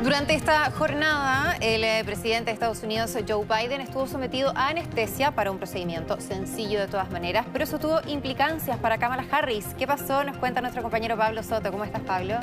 Durante esta jornada, el presidente de Estados Unidos, Joe Biden, estuvo sometido a anestesia para un procedimiento sencillo de todas maneras, pero eso tuvo implicancias para Kamala Harris. ¿Qué pasó? Nos cuenta nuestro compañero Pablo Soto. ¿Cómo estás, Pablo?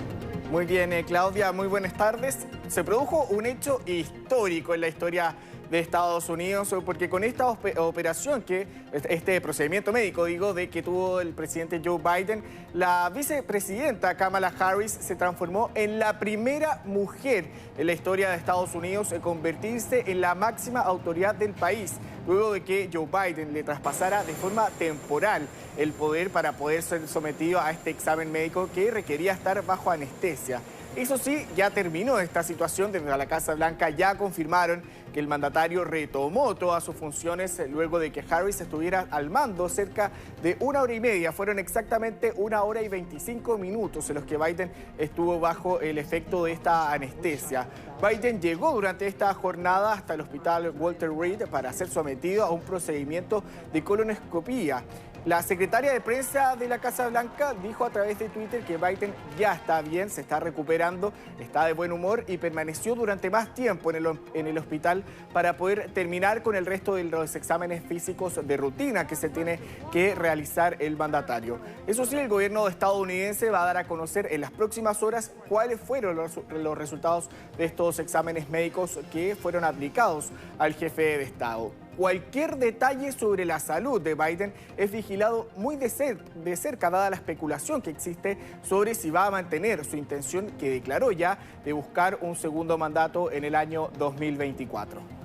Muy bien, Claudia, muy buenas tardes. Se produjo un hecho histórico en la historia de Estados Unidos, porque con esta operación, este procedimiento médico, de que tuvo el presidente Joe Biden, la vicepresidenta Kamala Harris se transformó en la primera mujer en la historia de Estados Unidos en convertirse en la máxima autoridad del país, luego de que Joe Biden le traspasara de forma temporal el poder para poder ser sometido a este examen médico que requería estar bajo anestesia. Eso sí, ya terminó esta situación. Desde la Casa Blanca ya confirmaron que el mandatario retomó todas sus funciones luego de que Harris estuviera al mando cerca de 1 hora y media. Fueron exactamente 1 hora y 25 minutos en los que Biden estuvo bajo el efecto de esta anestesia. Biden llegó durante esta jornada hasta el hospital Walter Reed para ser sometido a un procedimiento de colonoscopía. La secretaria de prensa de la Casa Blanca dijo a través de Twitter que Biden ya está bien, se está recuperando, está de buen humor y permaneció durante más tiempo en el hospital para poder terminar con el resto de los exámenes físicos de rutina que se tiene que realizar el mandatario. Eso sí, el gobierno estadounidense va a dar a conocer en las próximas horas cuáles fueron los resultados de estos exámenes médicos que fueron aplicados al jefe de Estado. Cualquier detalle sobre la salud de Biden es vigilado muy de cerca, dada la especulación que existe sobre si va a mantener su intención que declaró ya de buscar un segundo mandato en el año 2024.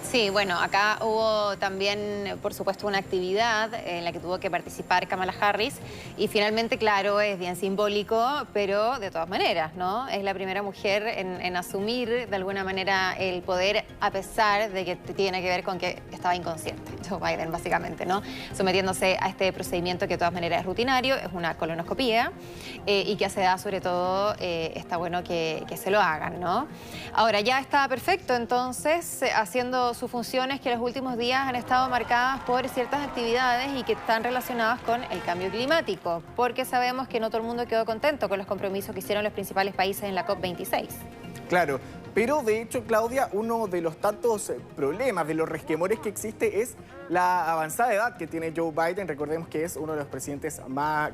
Sí, bueno, acá hubo también, por supuesto, una actividad en la que tuvo que participar Kamala Harris y finalmente, claro, es bien simbólico, pero de todas maneras, ¿no? Es la primera mujer en asumir de alguna manera el poder, a pesar de que tiene que ver con que estaba inconsciente, Joe Biden, básicamente, ¿no? Sometiéndose a este procedimiento que de todas maneras es rutinario, es una colonoscopía y que a esa edad, sobre todo, está bueno que se lo hagan, ¿no? Ahora, ya está perfecto, entonces, haciendo sus funciones que los últimos días han estado marcadas por ciertas actividades y que están relacionadas con el cambio climático, porque sabemos que no todo el mundo quedó contento con los compromisos que hicieron los principales países en la COP26. Claro, pero de hecho, Claudia, uno de los tantos problemas, de los resquemores que existe es la avanzada edad que tiene Joe Biden. Recordemos que es uno de los presidentes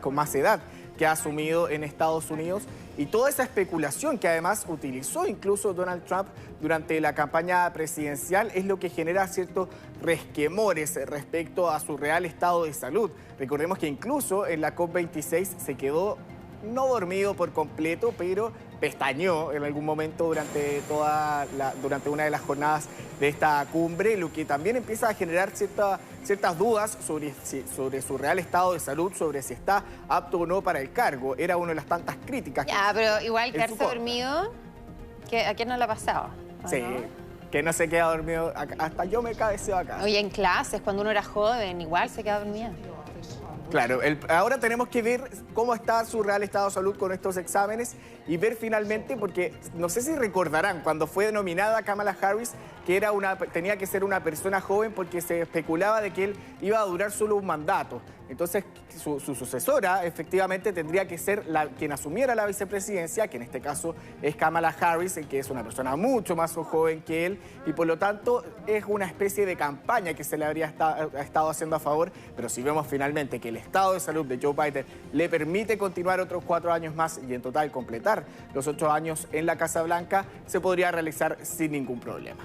con más edad que ha asumido en Estados Unidos, y toda esa especulación que además utilizó incluso Donald Trump durante la campaña presidencial es lo que genera ciertos resquemores respecto a su real estado de salud. Recordemos que incluso en la COP26 se quedó no dormido por completo, pero pestañeó en algún momento durante una de las jornadas de esta cumbre, lo que también empieza a generar ciertas dudas sobre su real estado de salud, sobre si está apto o no para el cargo. Era una de las tantas críticas. Ya, pero igual quedarse dormido, ¿a quién no le ha pasado? Sí, ¿no? Que no se queda dormido. Hasta yo me cabeceo acá. Oye, en clases, cuando uno era joven, igual se queda dormida. Claro, ahora tenemos que ver cómo está su real estado de salud con estos exámenes y ver finalmente, porque no sé si recordarán, cuando fue denominada Kamala Harris, que tenía que ser una persona joven porque se especulaba de que él iba a durar solo un mandato. Entonces, su sucesora efectivamente tendría que ser quien asumiera la vicepresidencia, que en este caso es Kamala Harris, que es una persona mucho más joven que él, y por lo tanto es una especie de campaña que se le habría estado haciendo a favor. Pero si vemos finalmente que el estado de salud de Joe Biden le permite continuar otros 4 años más y en total completar los 8 años en la Casa Blanca, se podría realizar sin ningún problema.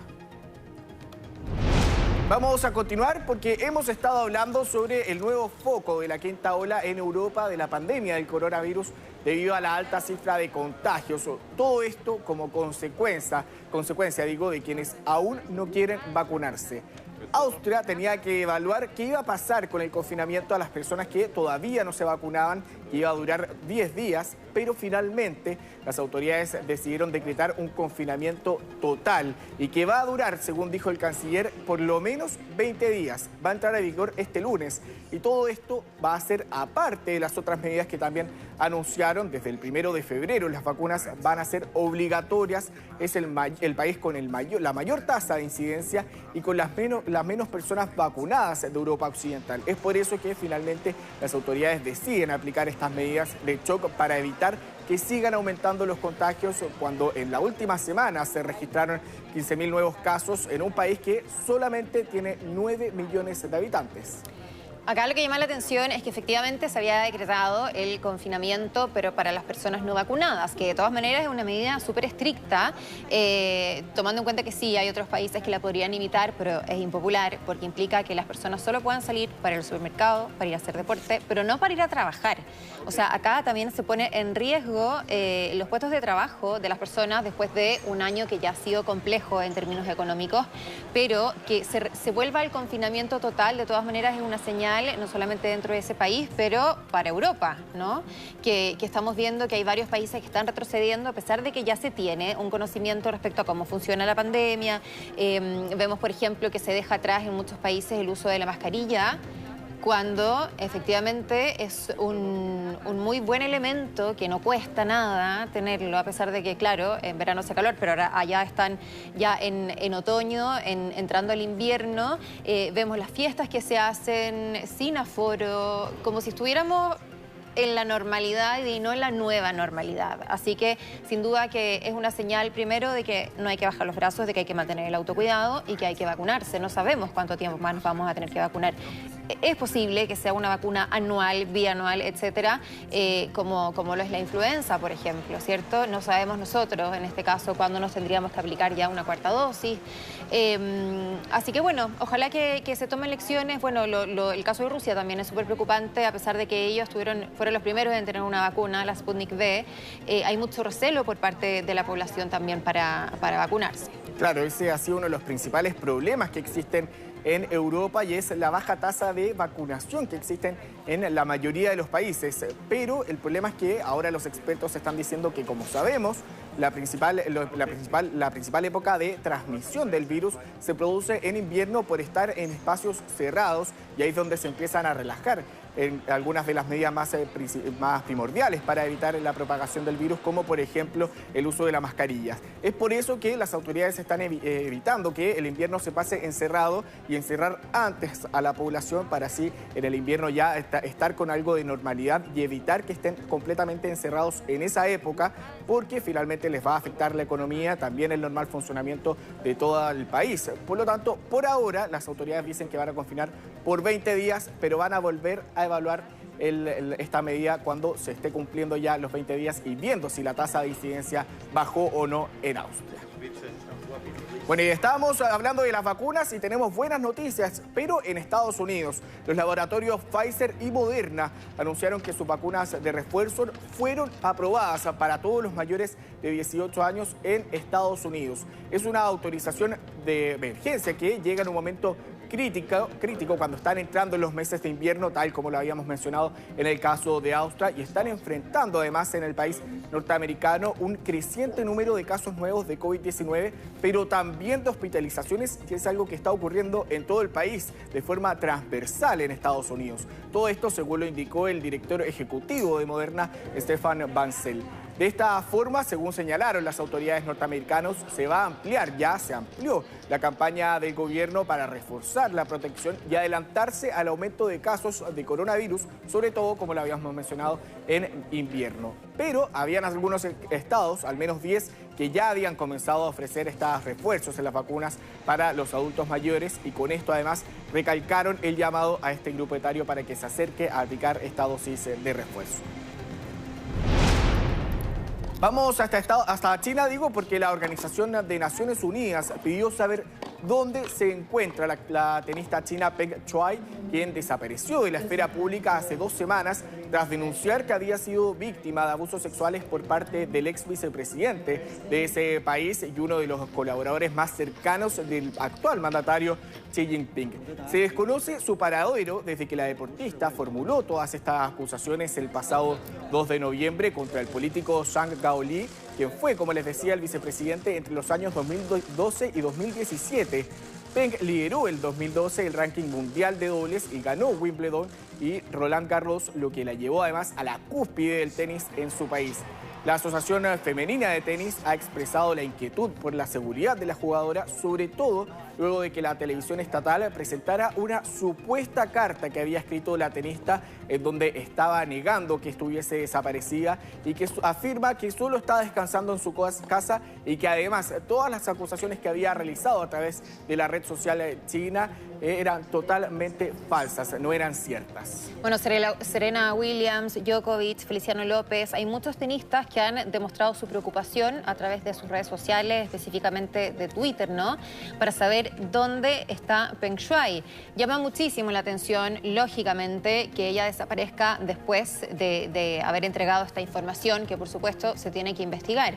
Vamos a continuar porque hemos estado hablando sobre el nuevo foco de la quinta ola en Europa de la pandemia del coronavirus debido a la alta cifra de contagios. Todo esto como consecuencia de quienes aún no quieren vacunarse. Austria tenía que evaluar qué iba a pasar con el confinamiento a las personas que todavía no se vacunaban, que iba a durar 10 días, pero finalmente las autoridades decidieron decretar un confinamiento total y que va a durar, según dijo el canciller, por lo menos 20 días. Va a entrar en vigor este lunes y todo esto va a ser aparte de las otras medidas que también anunciaron desde el 1 de febrero. Las vacunas van a ser obligatorias. Es el país con la mayor tasa de incidencia y con las menos personas vacunadas de Europa Occidental. Es por eso que finalmente las autoridades deciden aplicar estas medidas de shock para evitar que sigan aumentando los contagios cuando en la última semana se registraron 15.000 nuevos casos en un país que solamente tiene 9 millones de habitantes. Acá lo que llama la atención es que efectivamente se había decretado el confinamiento, pero para las personas no vacunadas, que de todas maneras es una medida súper estricta, tomando en cuenta que sí, hay otros países que la podrían imitar, pero es impopular porque implica que las personas solo puedan salir para ir al supermercado, para ir a hacer deporte, pero no para ir a trabajar. O sea, acá también se pone en riesgo los puestos de trabajo de las personas después de un año que ya ha sido complejo en términos económicos, pero que se vuelva al confinamiento total, de todas maneras es una señal no solamente dentro de ese país, pero para Europa, ¿no? Que estamos viendo que hay varios países que están retrocediendo a pesar de que ya se tiene un conocimiento respecto a cómo funciona la pandemia. Vemos, por ejemplo, que se deja atrás en muchos países el uso de la mascarilla, cuando efectivamente es un muy buen elemento que no cuesta nada tenerlo, a pesar de que, claro, en verano hace calor, pero ahora allá están ya en otoño, entrando al invierno. Vemos las fiestas que se hacen sin aforo, como si estuviéramos en la normalidad y no en la nueva normalidad. Así que sin duda que es una señal primero de que no hay que bajar los brazos, de que hay que mantener el autocuidado y que hay que vacunarse. No sabemos cuánto tiempo más nos vamos a tener que vacunar. Es posible que sea una vacuna anual, bianual, etcétera, como lo es la influenza, por ejemplo, ¿cierto? No sabemos nosotros, en este caso, cuándo nos tendríamos que aplicar ya una cuarta dosis. Así que, bueno, ojalá que se tomen lecciones. Bueno, el caso de Rusia también es súper preocupante, a pesar de que ellos fueron los primeros en tener una vacuna, la Sputnik V. Hay mucho recelo por parte de la población también para vacunarse. Claro, ese ha sido uno de los principales problemas que existen en Europa y es la baja tasa de vacunación que existen en la mayoría de los países. Pero el problema es que ahora los expertos están diciendo que, como sabemos, la principal época de transmisión del virus se produce en invierno por estar en espacios cerrados y ahí es donde se empiezan a relajar en algunas de las medidas más primordiales para evitar la propagación del virus, como por ejemplo el uso de las mascarillas. Es por eso que las autoridades están evitando que el invierno se pase encerrado y encerrar antes a la población para así en el invierno ya estar con algo de normalidad y evitar que estén completamente encerrados en esa época, porque finalmente les va a afectar la economía, también el normal funcionamiento de todo el país. Por lo tanto, por ahora las autoridades dicen que van a confinar por 20 días, pero van a volver a evaluar esta medida cuando se esté cumpliendo ya los 20 días y viendo si la tasa de incidencia bajó o no en Austria. Bueno, y estábamos hablando de las vacunas y tenemos buenas noticias, pero en Estados Unidos los laboratorios Pfizer y Moderna anunciaron que sus vacunas de refuerzo fueron aprobadas para todos los mayores de 18 años en Estados Unidos. Es una autorización de emergencia que llega en un momento crítico cuando están entrando en los meses de invierno, tal como lo habíamos mencionado en el caso de Austria, y están enfrentando además en el país norteamericano un creciente número de casos nuevos de COVID-19, pero también de hospitalizaciones, que es algo que está ocurriendo en todo el país de forma transversal en Estados Unidos. Todo esto según lo indicó el director ejecutivo de Moderna, Stefan Bancel. De esta forma, según señalaron las autoridades norteamericanas, se amplió la campaña del gobierno para reforzar la protección y adelantarse al aumento de casos de coronavirus, sobre todo, como lo habíamos mencionado, en invierno. Pero habían algunos estados, al menos 10, que ya habían comenzado a ofrecer estos refuerzos en las vacunas para los adultos mayores y con esto además recalcaron el llamado a este grupo etario para que se acerque a aplicar esta dosis de refuerzo. Vamos hasta China, digo, porque la Organización de Naciones Unidas pidió saber dónde se encuentra la tenista china Peng Shuai, quien desapareció de la esfera pública hace 2 semanas tras denunciar que había sido víctima de abusos sexuales por parte del ex vicepresidente de ese país y uno de los colaboradores más cercanos del actual mandatario Xi Jinping. Se desconoce su paradero desde que la deportista formuló todas estas acusaciones el pasado 2 de noviembre contra el político Zhang Gaoli, quien fue, como les decía, el vicepresidente entre los años 2012 y 2017. Peng lideró el 2012 el ranking mundial de dobles y ganó Wimbledon y Roland Garros, lo que la llevó además a la cúspide del tenis en su país. La Asociación Femenina de Tenis ha expresado la inquietud por la seguridad de la jugadora, sobre todo luego de que la televisión estatal presentara una supuesta carta que había escrito la tenista en donde estaba negando que estuviese desaparecida y que afirma que solo estaba descansando en su casa y que además todas las acusaciones que había realizado a través de la red social china eran totalmente falsas, no eran ciertas. Bueno, Serena Williams, Djokovic, Feliciano López, hay muchos tenistas que han demostrado su preocupación a través de sus redes sociales, específicamente de Twitter, ¿no? Para saber dónde está Peng Shuai. Llama muchísimo la atención, lógicamente, que ella desaparezca después de haber entregado esta información, que por supuesto se tiene que investigar.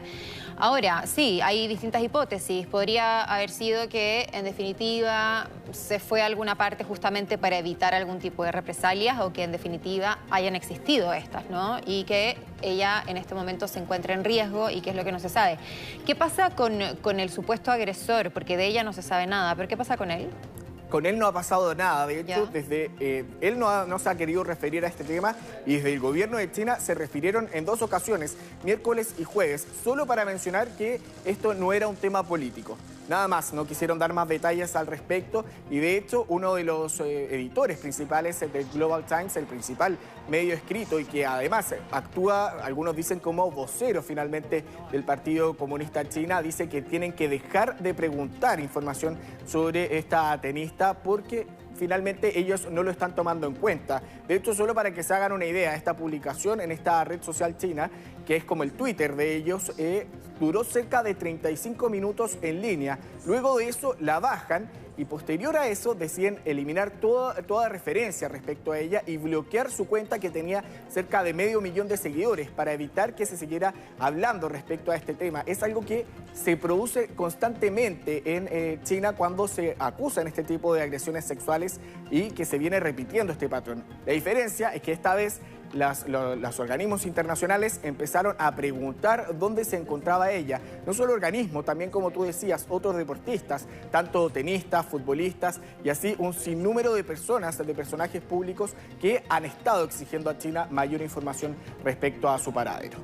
Ahora, sí, hay distintas hipótesis. Podría haber sido que, en definitiva, se fue a alguna parte justamente para evitar algún tipo de represalias o que, en definitiva, hayan existido estas, ¿no? Y que ella en este momento se encuentra en riesgo y que es lo que no se sabe. ¿Qué pasa con el supuesto agresor? Porque de ella no se sabe nada, pero ¿qué pasa con él? Con él no ha pasado nada, de hecho, él no se ha querido referir a este tema y desde el gobierno de China se refirieron en 2 ocasiones, miércoles y jueves, solo para mencionar que esto no era un tema político. Nada más, no quisieron dar más detalles al respecto y de hecho uno de los editores principales del Global Times, el principal medio escrito y que además actúa, algunos dicen como vocero finalmente del Partido Comunista China, dice que tienen que dejar de preguntar información sobre esta tenista porque finalmente ellos no lo están tomando en cuenta. De hecho, solo para que se hagan una idea, esta publicación en esta red social china, que es como el Twitter de ellos, duró cerca de 35 minutos en línea. Luego de eso la bajan y posterior a eso deciden eliminar toda referencia respecto a ella y bloquear su cuenta que tenía cerca de 500.000 de seguidores para evitar que se siguiera hablando respecto a este tema. Es algo que se produce constantemente en China cuando se acusan este tipo de agresiones sexuales y que se viene repitiendo este patrón. La diferencia es que esta vez los organismos internacionales empezaron a preguntar dónde se encontraba ella. No solo organismos, también como tú decías, otros deportistas, tanto tenistas, futbolistas y así un sinnúmero de personas, de personajes públicos que han estado exigiendo a China mayor información respecto a su paradero.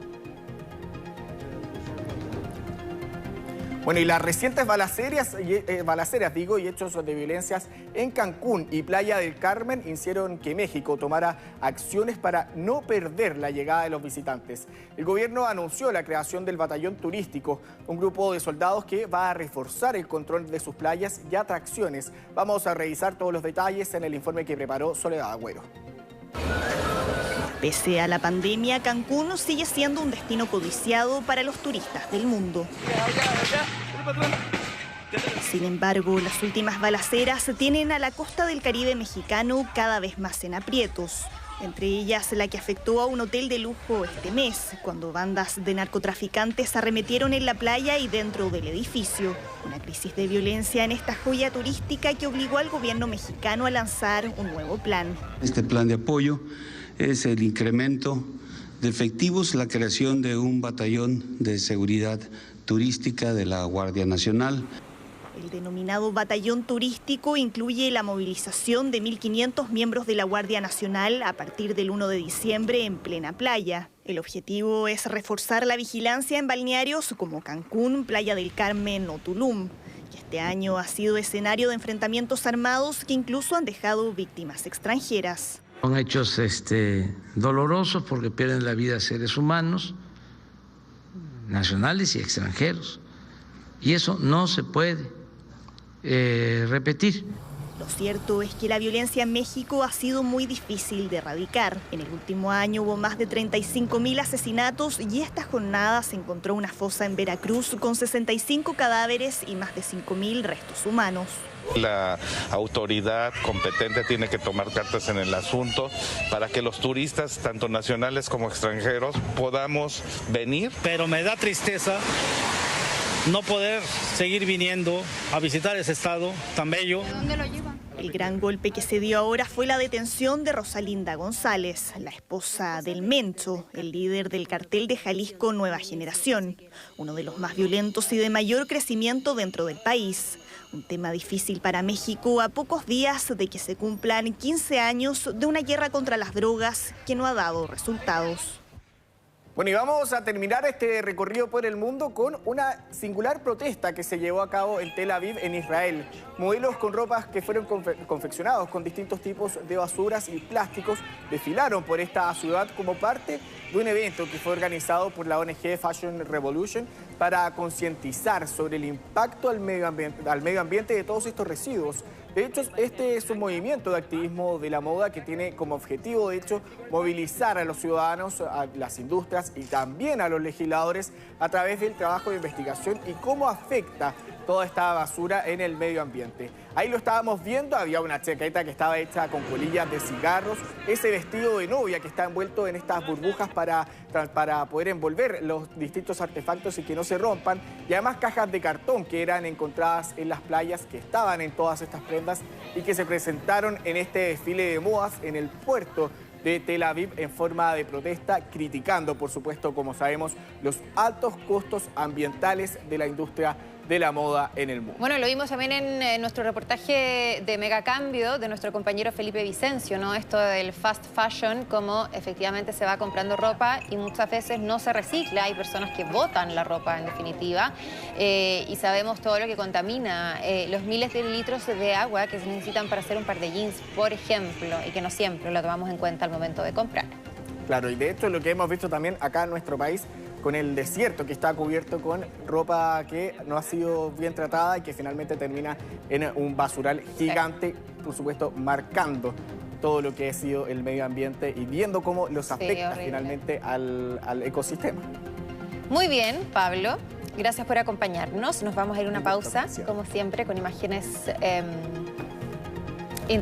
Bueno, y las recientes balaceras y hechos de violencias en Cancún y Playa del Carmen hicieron que México tomara acciones para no perder la llegada de los visitantes. El gobierno anunció la creación del Batallón Turístico, un grupo de soldados que va a reforzar el control de sus playas y atracciones. Vamos a revisar todos los detalles en el informe que preparó Soledad Agüero. Pese a la pandemia, Cancún sigue siendo un destino codiciado para los turistas del mundo. Sin embargo, las últimas balaceras tienen a la costa del Caribe mexicano cada vez más en aprietos. Entre ellas la que afectó a un hotel de lujo este mes, cuando bandas de narcotraficantes arremetieron en la playa y dentro del edificio. Una crisis de violencia en esta joya turística que obligó al gobierno mexicano a lanzar un nuevo plan. Este plan de apoyo es el incremento de efectivos, la creación de un batallón de seguridad turística de la Guardia Nacional. El denominado batallón turístico incluye la movilización de 1.500 miembros de la Guardia Nacional a partir del 1 de diciembre en plena playa. El objetivo es reforzar la vigilancia en balnearios como Cancún, Playa del Carmen o Tulum. Y este año ha sido escenario de enfrentamientos armados que incluso han dejado víctimas extranjeras. Son hechos dolorosos porque pierden la vida seres humanos, nacionales y extranjeros. Y eso no se puede repetir. Lo cierto es que la violencia en México ha sido muy difícil de erradicar. En el último año hubo más de 35.000 asesinatos y esta jornada se encontró una fosa en Veracruz con 65 cadáveres y más de 5.000 restos humanos. La autoridad competente tiene que tomar cartas en el asunto para que los turistas, tanto nacionales como extranjeros, podamos venir. Pero me da tristeza no poder seguir viniendo a visitar ese estado tan bello. ¿De dónde lo llevan? El gran golpe que se dio ahora fue la detención de Rosalinda González, la esposa del Mencho, el líder del cartel de Jalisco Nueva Generación, uno de los más violentos y de mayor crecimiento dentro del país. Un tema difícil para México a pocos días de que se cumplan 15 años de una guerra contra las drogas que no ha dado resultados. Bueno, y vamos a terminar este recorrido por el mundo con una singular protesta que se llevó a cabo en Tel Aviv, en Israel. Modelos con ropas que fueron confeccionados con distintos tipos de basuras y plásticos desfilaron por esta ciudad como parte de un evento que fue organizado por la ONG Fashion Revolution para concientizar sobre el impacto al medio ambiente de todos estos residuos. De hecho, este es un movimiento de activismo de la moda que tiene como objetivo, de hecho, movilizar a los ciudadanos, a las industrias y también a los legisladores a través del trabajo de investigación y cómo afecta toda esta basura en el medio ambiente. Ahí lo estábamos viendo, había una chaqueta que estaba hecha con colillas de cigarros, ese vestido de novia que está envuelto en estas burbujas para poder envolver los distintos artefactos y que no se rompan, y además cajas de cartón que eran encontradas en las playas, que estaban en todas estas prendas y que se presentaron en este desfile de modas en el puerto de Tel Aviv en forma de protesta, criticando, por supuesto, como sabemos, los altos costos ambientales de la industria de la moda en el mundo. Bueno, lo vimos también en nuestro reportaje de Megacambio de nuestro compañero Felipe Vicencio, ¿no? Esto del fast fashion, cómo efectivamente se va comprando ropa y muchas veces no se recicla. Hay personas que botan la ropa, en definitiva, y sabemos todo lo que contamina. Los miles de litros de agua que se necesitan para hacer un par de jeans, por ejemplo, y que no siempre lo tomamos en cuenta al momento de comprar. Claro, y de hecho lo que hemos visto también acá en nuestro país, con el desierto que está cubierto con ropa que no ha sido bien tratada y que finalmente termina en un basural gigante, por supuesto, marcando todo lo que ha sido el medio ambiente y viendo cómo los afecta finalmente al ecosistema. Muy bien, Pablo. Gracias por acompañarnos. Nos vamos a ir a una pausa, como siempre, con imágenes interesantes.